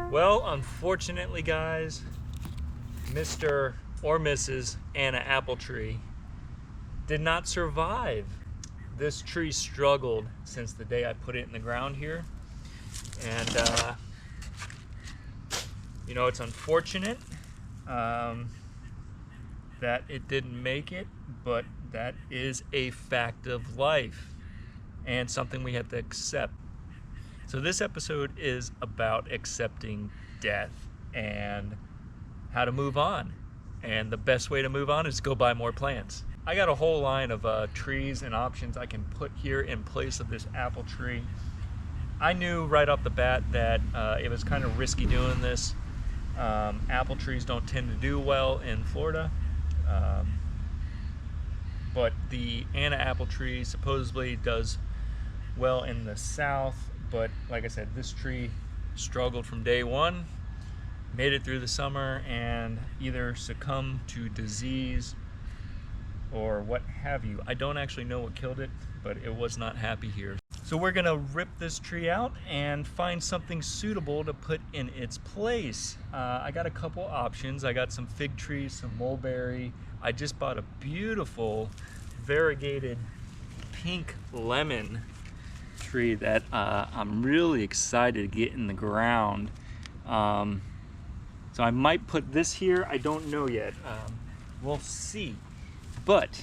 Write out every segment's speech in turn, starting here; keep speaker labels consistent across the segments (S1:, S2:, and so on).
S1: Well, unfortunately, guys, Mr. or Mrs. Anna Apple Tree did not survive. This tree struggled since the day I put it in the ground here. And, you know, it's unfortunate that it didn't make it, but that is a fact of life and something we have to accept. So this episode is about accepting death and how to move on. And the best way to move on is to go buy more plants. I got a whole line of trees and options I can put here in place of this apple tree. I knew right off the bat that it was kind of risky doing this. Apple trees don't tend to do well in Florida. But the Anna apple tree supposedly does well in the south. But like I said, this tree struggled from day one, made it through the summer, and either succumbed to disease or what have you. I don't actually know what killed it, but it was not happy here. So we're gonna rip this tree out and find something suitable to put in its place. I got a couple options. I got some fig trees, some mulberry. I just bought a beautiful variegated pink lemon tree that I'm really excited to get in the ground. So I might put this here. I don't know yet. We'll see. But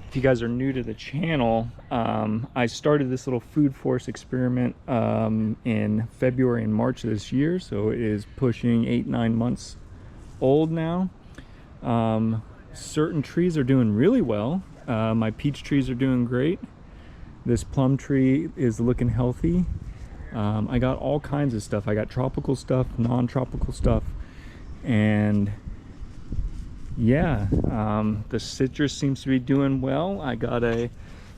S1: if you guys are new to the channel, I started this little food forest experiment in February and March of this year. So it is pushing 8-9 months old now. Certain trees are doing really well. My peach trees are doing great. This plum tree is looking healthy. I got all kinds of stuff. I got tropical stuff, non-tropical stuff, and yeah, the citrus seems to be doing well. I got a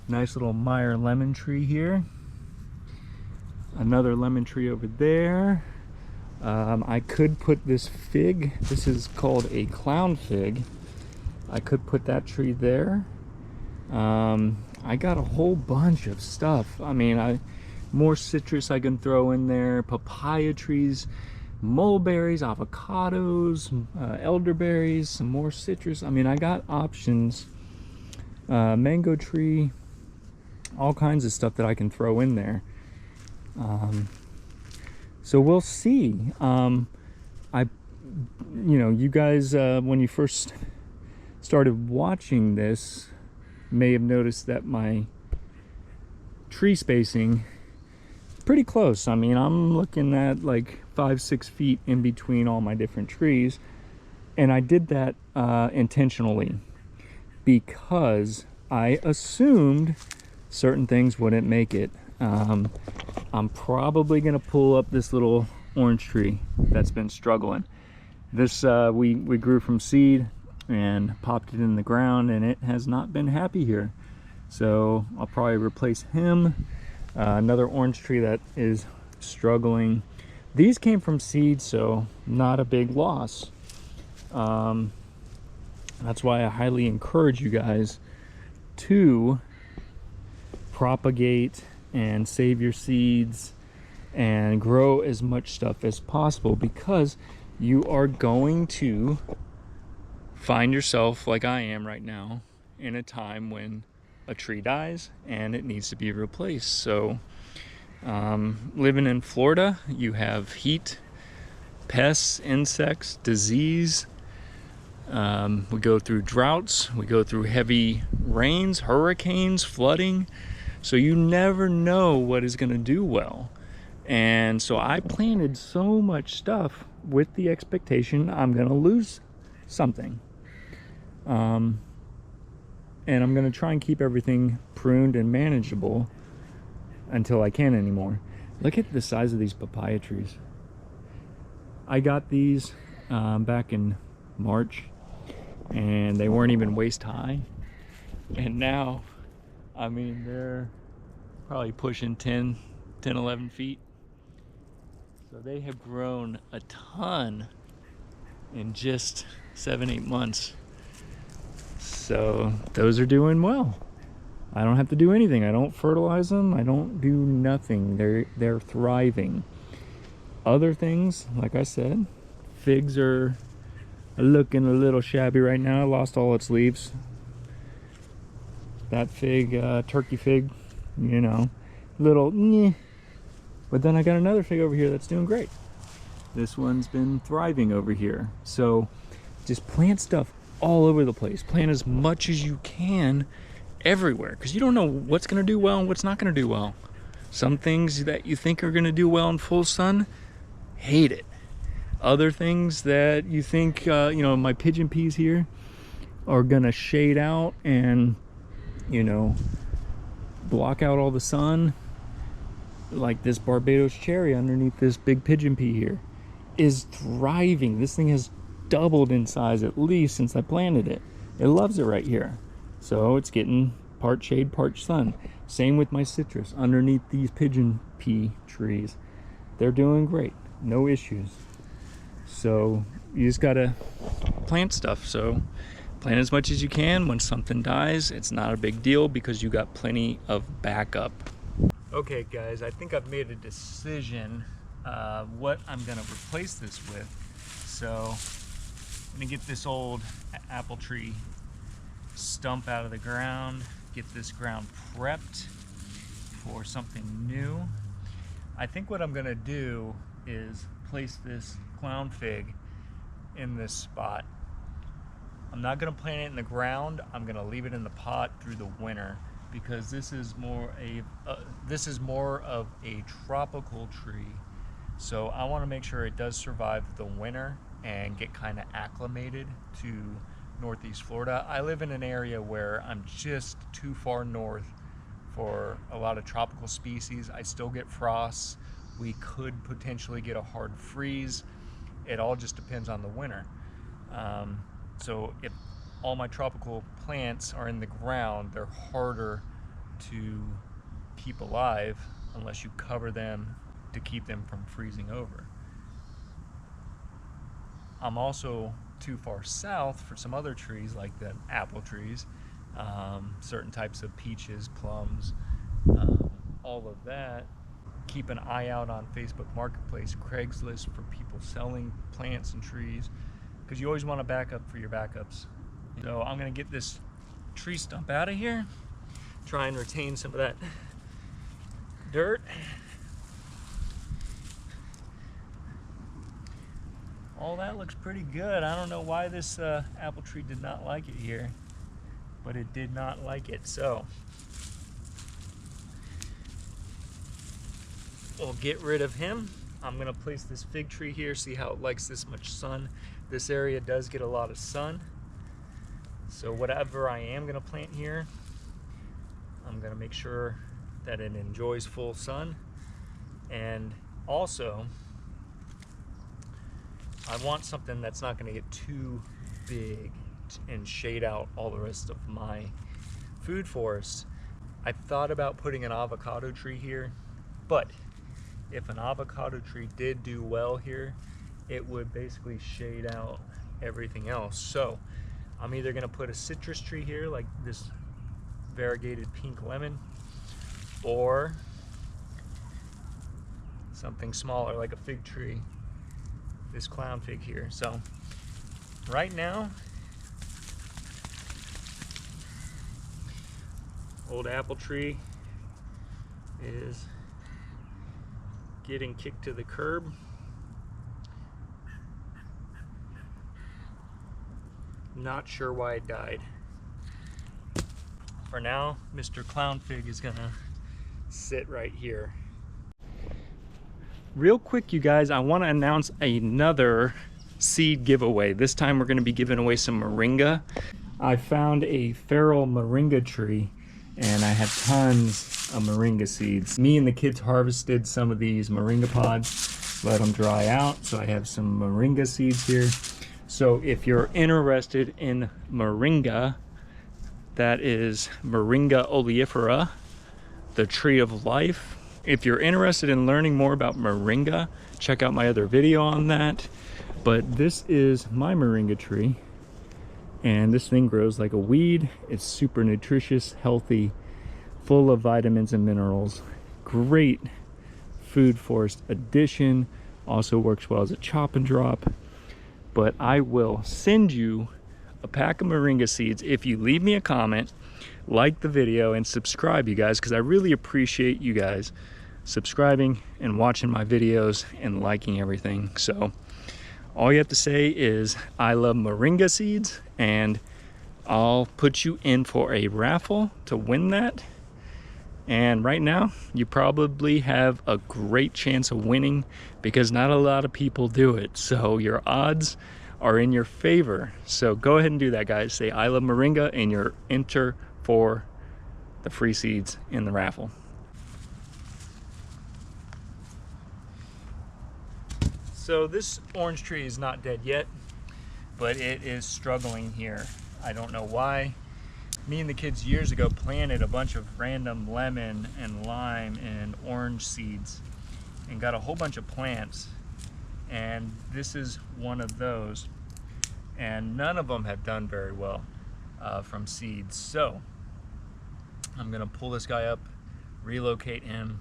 S1: nice little Meyer lemon tree here, another lemon tree over there. I could put this fig, this is called a clown fig. I could put that tree there. I got a whole bunch of stuff. I mean, more citrus I can throw in there, papaya trees, mulberries, avocados, elderberries, some more citrus. I mean, I got options. Mango tree, all kinds of stuff that I can throw in there. So we'll see. You guys, when you first started watching this, may have noticed that my tree spacing pretty close. I mean, I'm looking at like 5-6 feet in between all my different trees, and I did that intentionally because I assumed certain things wouldn't make it. I'm probably gonna pull up this little orange tree that's been struggling. This we grew from seed and popped it in the ground, and it has not been happy here. So I'll probably replace him. Another orange tree that is struggling. These came from seed, so not a big loss. That's why I highly encourage you guys to propagate and save your seeds and grow as much stuff as possible, because you are going to find yourself, like I am right now, in a time when a tree dies and it needs to be replaced. So living in Florida, you have heat, pests, insects, disease. We go through droughts, we go through heavy rains, hurricanes, flooding. So you never know what is going to do well. And so I planted so much stuff with the expectation I'm going to lose something. And I'm going to try and keep everything pruned and manageable until I can't anymore. Look at the size of these papaya trees. I got these back in March, and they weren't even waist high. And now, I mean, they're probably pushing 11 feet. So they have grown a ton in just 7-8 months. So those are doing well. I don't have to do anything. I don't fertilize them. I don't do nothing. They're thriving. Other things, like I said, figs are looking a little shabby right now. I lost all its leaves. That fig, turkey fig, you know, little meh. But then I got another fig over here that's doing great. This one's been thriving over here. So just plant stuff all over the place. Plant as much as you can everywhere, because you don't know what's going to do well and what's not going to do well. Some things that you think are going to do well in full sun, hate it. Other things that you think, you know, my pigeon peas here are going to shade out and, you know, block out all the sun, like this Barbados cherry underneath this big pigeon pea here, is thriving. This thing has doubled in size at least since I planted it. It loves it right here. So it's getting part shade, part sun. Same with my citrus underneath these pigeon pea trees. They're doing great, no issues. So you just gotta plant stuff. So plant as much as you can. When something dies, it's not a big deal because you got plenty of backup. Okay guys, I think I've made a decision what I'm gonna replace this with. So I'm gonna get this old apple tree stump out of the ground, get this ground prepped for something new. I think what I'm gonna do is place this clown fig in this spot. I'm not gonna plant it in the ground. I'm gonna leave it in the pot through the winter, because this is more of a tropical tree. So I want to make sure it does survive the winter and get kind of acclimated to Northeast Florida. I live in an area where I'm just too far north for a lot of tropical species. I still get frosts. We could potentially get a hard freeze. It all just depends on the winter. So if all my tropical plants are in the ground, they're harder to keep alive unless you cover them to keep them from freezing over. I'm also too far south for some other trees like the apple trees, certain types of peaches, plums, all of that. Keep an eye out on Facebook Marketplace, Craigslist, for people selling plants and trees, because you always want a backup for your backups. So I'm gonna get this tree stump out of here, try and retain some of that dirt. All that looks pretty good. I don't know why this apple tree did not like it here, but it did not like it. So we'll get rid of him. I'm gonna place this fig tree here, see how it likes this much sun. This area does get a lot of sun. So whatever I am gonna plant here, I'm gonna make sure that it enjoys full sun. And also, I want something that's not gonna get too big and shade out all the rest of my food forest. I thought about putting an avocado tree here, but if an avocado tree did do well here, it would basically shade out everything else. So I'm either gonna put a citrus tree here, like this variegated pink lemon, or something smaller like a fig tree, this clown fig here. So right now, old apple tree is getting kicked to the curb. Not sure why it died. For now, Mr. Clown Fig is gonna sit right here. Real quick, you guys, I want to announce another seed giveaway. This time we're going to be giving away some moringa. I found a feral moringa tree and I had tons of moringa seeds. Me and the kids harvested some of these moringa pods, let them dry out, so I have some moringa seeds here. So if you're interested in moringa, that is Moringa oleifera, the tree of life. If you're interested in learning more about moringa, check out my other video on that. But this is my moringa tree, and this thing grows like a weed. It's super nutritious, healthy, full of vitamins and minerals. Great food forest addition Also works well as a chop and drop. But I will send you a pack of moringa seeds if you leave me a comment, like the video, and subscribe, you guys, because I really appreciate you guys subscribing and watching my videos and liking everything. So all you have to say is I love moringa seeds, and I'll put you in for a raffle to win that. And right now you probably have a great chance of winning because not a lot of people do it, so your odds are in your favor. So go ahead and do that, guys. Say I love moringa and you're enter for the free seeds in the raffle. So this orange tree is not dead yet, but it is struggling here. I don't know why. Me and the kids years ago planted a bunch of random lemon and lime and orange seeds and got a whole bunch of plants, and this is one of those, and none of them have done very well from seeds. So I'm gonna pull this guy up, relocate him,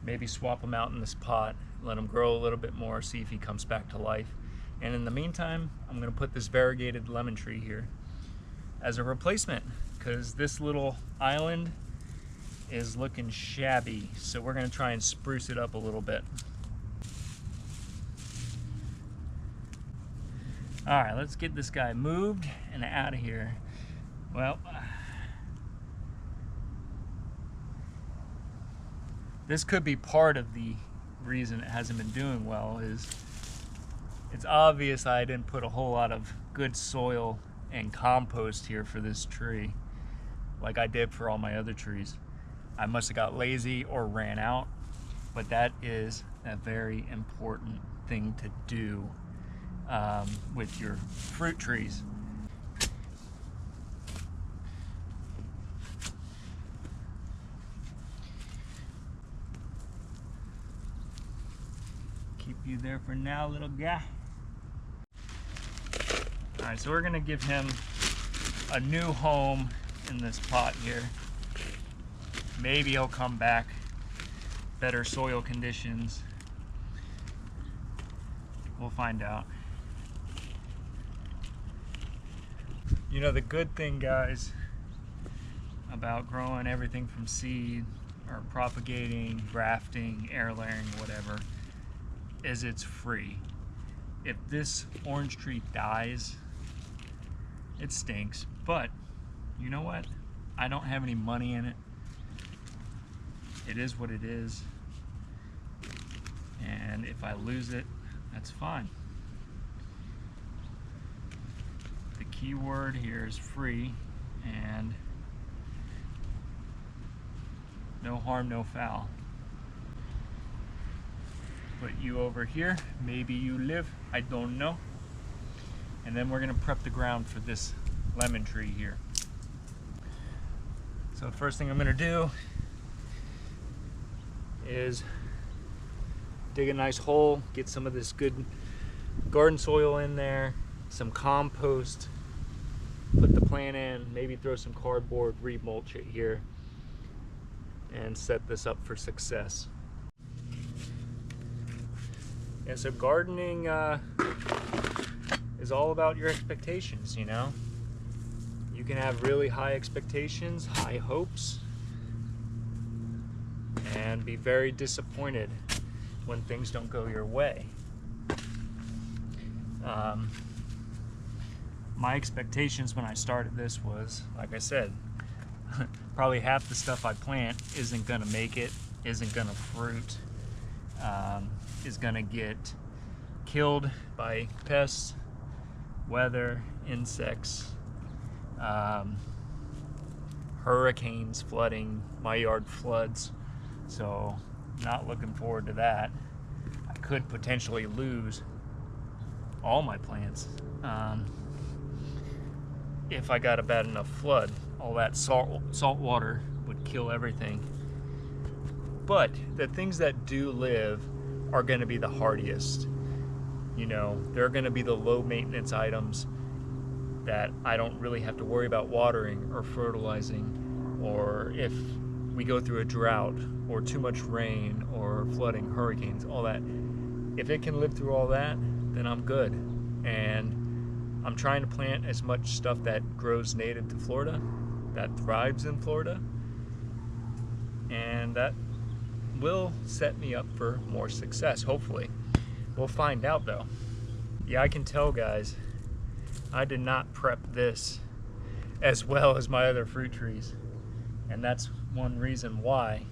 S1: maybe swap him out in this pot, let him grow a little bit more, see if he comes back to life. And in the meantime, I'm gonna put this variegated lemon tree here as a replacement, because this little island is looking shabby. So we're gonna try and spruce it up a little bit. All right, let's get this guy moved and out of here. Well, this could be part of the reason it hasn't been doing well. Is it's obvious I didn't put a whole lot of good soil and compost here for this tree like I did for all my other trees. I must have got lazy or ran out, but that is a very important thing to do with your fruit trees. Keep you there for now, little guy. All right, so we're gonna give him a new home in this pot here. Maybe he'll come back, better soil conditions. We'll find out. You know, the good thing, guys, about growing everything from seed or propagating, grafting, air layering, whatever, is it's free. If this orange tree dies, it stinks, but you know what? I don't have any money in it. It is what it is. And if I lose it, that's fine. The key word here is free, and no harm, no foul. Put you over here, maybe you live, I don't know. And then we're gonna prep the ground for this lemon tree here. So the first thing I'm gonna do is dig a nice hole, get some of this good garden soil in there, some compost, put the plant in, maybe throw some cardboard, remulch it here, and set this up for success. And so gardening is all about your expectations, you know? You can have really high expectations, high hopes, and be very disappointed when things don't go your way. My expectations when I started this was, like I said, probably half the stuff I plant isn't gonna make it, isn't gonna fruit, is gonna get killed by pests, weather, insects, hurricanes, flooding. My yard floods, so not looking forward to that. I could potentially lose all my plants if I got a bad enough flood. All that salt water would kill everything. But the things that do live are going to be the hardiest. You know, they're going to be the low maintenance items that I don't really have to worry about watering or fertilizing, or if we go through a drought or too much rain or flooding, hurricanes, all that. If it can live through all that, then I'm good. And I'm trying to plant as much stuff that grows native to Florida, that thrives in Florida, and that will set me up for more success, hopefully. We'll find out though. Yeah, I can tell, guys, I did not prep this as well as my other fruit trees, and that's one reason why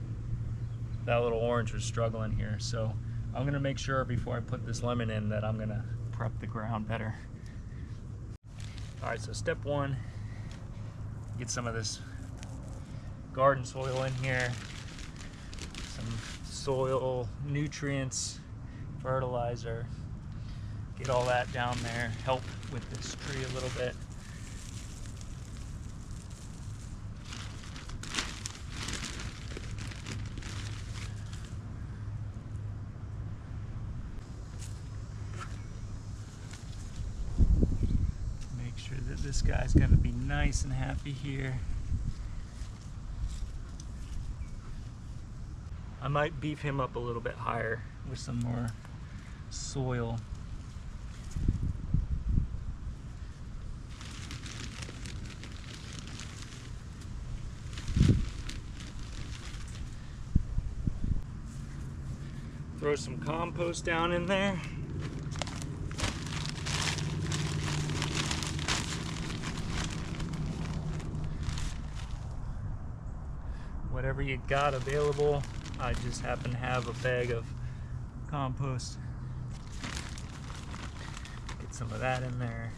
S1: that little orange was struggling here. So I'm gonna make sure before I put this lemon in that I'm gonna prep the ground better. All right, so step one, get some of this garden soil in here, some soil nutrients, fertilizer, get all that down there, help with this tree a little bit. Make sure that this guy's gonna be nice and happy here. I might beef him up a little bit higher with some more soil. Throw some compost down in there. Whatever you got available. I just happen to have a bag of compost. Get some of that in there.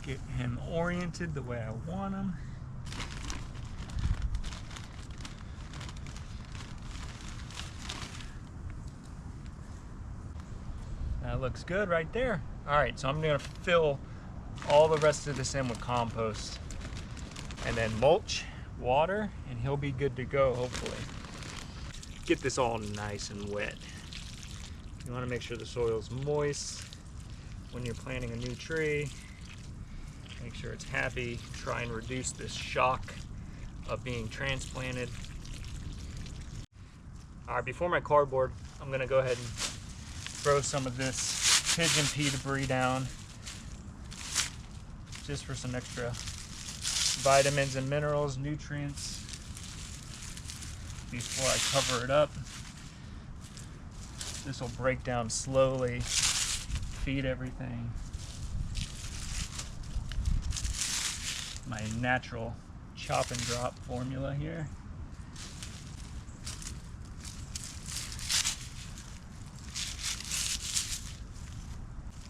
S1: Get him oriented the way I want him. That looks good right there. All right, so I'm gonna fill all the rest of this in with compost and then mulch, water, and he'll be good to go, hopefully. Get this all nice and wet. You want to make sure the soil's moist when you're planting a new tree. Make sure it's happy. Try and reduce this shock of being transplanted. All right, before my cardboard, I'm gonna go ahead and throw some of this pigeon pea debris down, just for some extra vitamins and minerals, nutrients, before I cover it up. This will break down slowly, feed everything. My natural chop and drop formula here.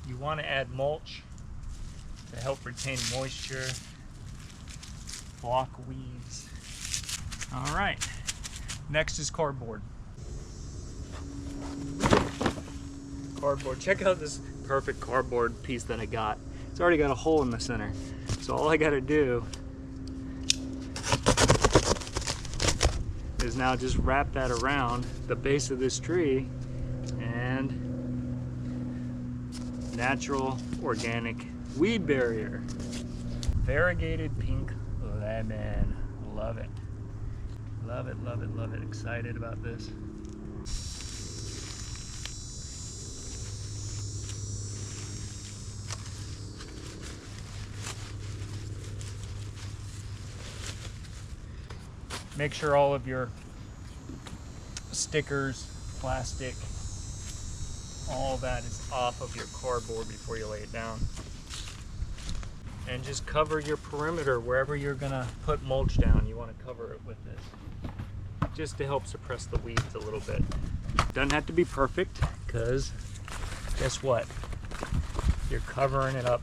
S1: You want to add mulch to help retain moisture, block weeds. All right, next is cardboard. Cardboard, check out this perfect cardboard piece that I got. It's already got a hole in the center. So all I gotta do is now just wrap that around the base of this tree, and natural organic weed barrier. Variegated pink lemon. Love it. Love it, love it, love it. Excited about this. Make sure all of your stickers, plastic, all that is off of your cardboard before you lay it down. And just cover your perimeter wherever you're gonna put mulch down. You want to cover it with this, just to help suppress the weeds a little bit. Doesn't have to be perfect, because guess what? You're covering it up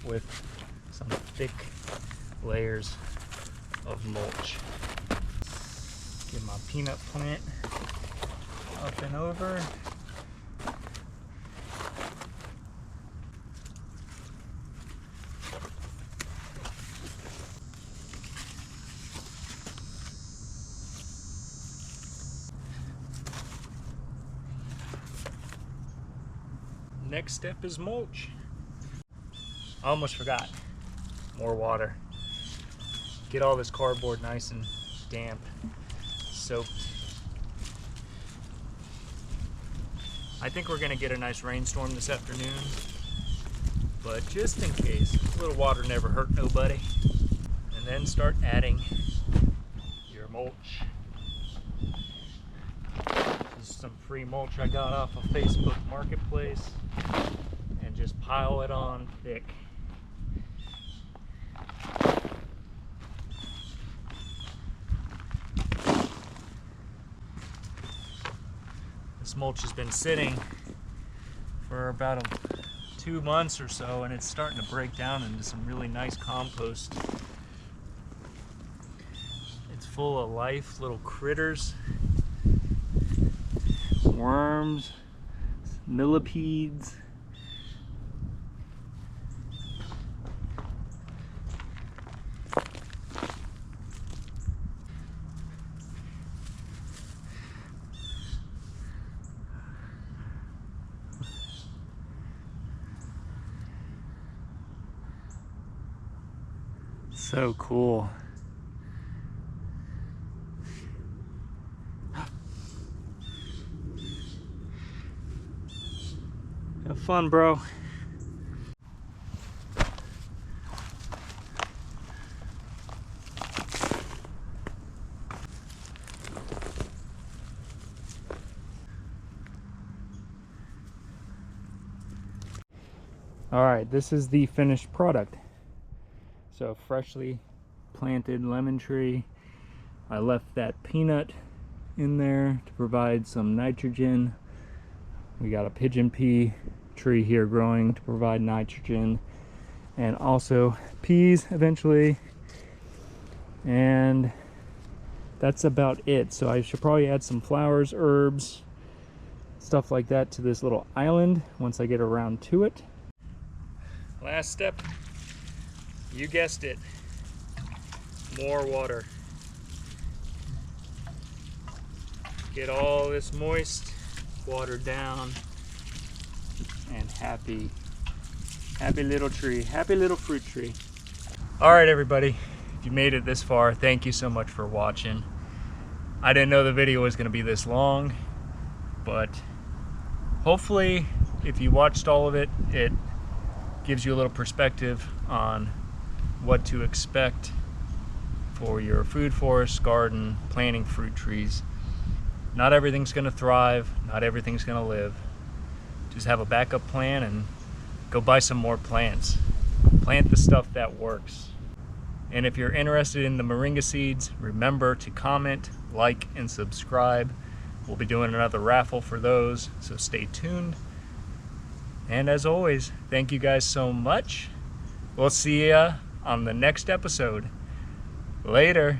S1: with some thick layers of mulch. Get my peanut plant up and over. Next step is mulch. I almost forgot. More water. Get all this cardboard nice and damp, soaked. I think we're gonna get a nice rainstorm this afternoon, but just in case, a little water never hurt nobody. And then start adding your mulch. This is some free mulch I got off of Facebook Marketplace, and just pile it on thick. This mulch has been sitting for about 2 months or so, and it's starting to break down into some really nice compost. It's full of life, little critters, worms, millipedes. So cool. Have fun, bro. All right, this is the finished product. So freshly planted lemon tree. I left that peanut in there to provide some nitrogen. We got a pigeon pea tree here growing to provide nitrogen, and also peas eventually. And that's about it. So I should probably add some flowers, herbs, stuff like that to this little island once I get around to it. Last step. You guessed it, more water. Get all this moist, watered down, and happy little tree, happy little fruit tree. All right, everybody, if you made it this far, thank you so much for watching. I didn't know the video was gonna be this long, but hopefully if you watched all of it, it gives you a little perspective on what to expect for your food forest, garden, planting fruit trees. Not everything's gonna thrive, not everything's gonna live. Just have a backup plan and go buy some more plants. Plant the stuff that works. And if you're interested in the moringa seeds, remember to comment, like, and subscribe. We'll be doing another raffle for those, so stay tuned. And as always, thank you guys so much. We'll see ya on the next episode. Later.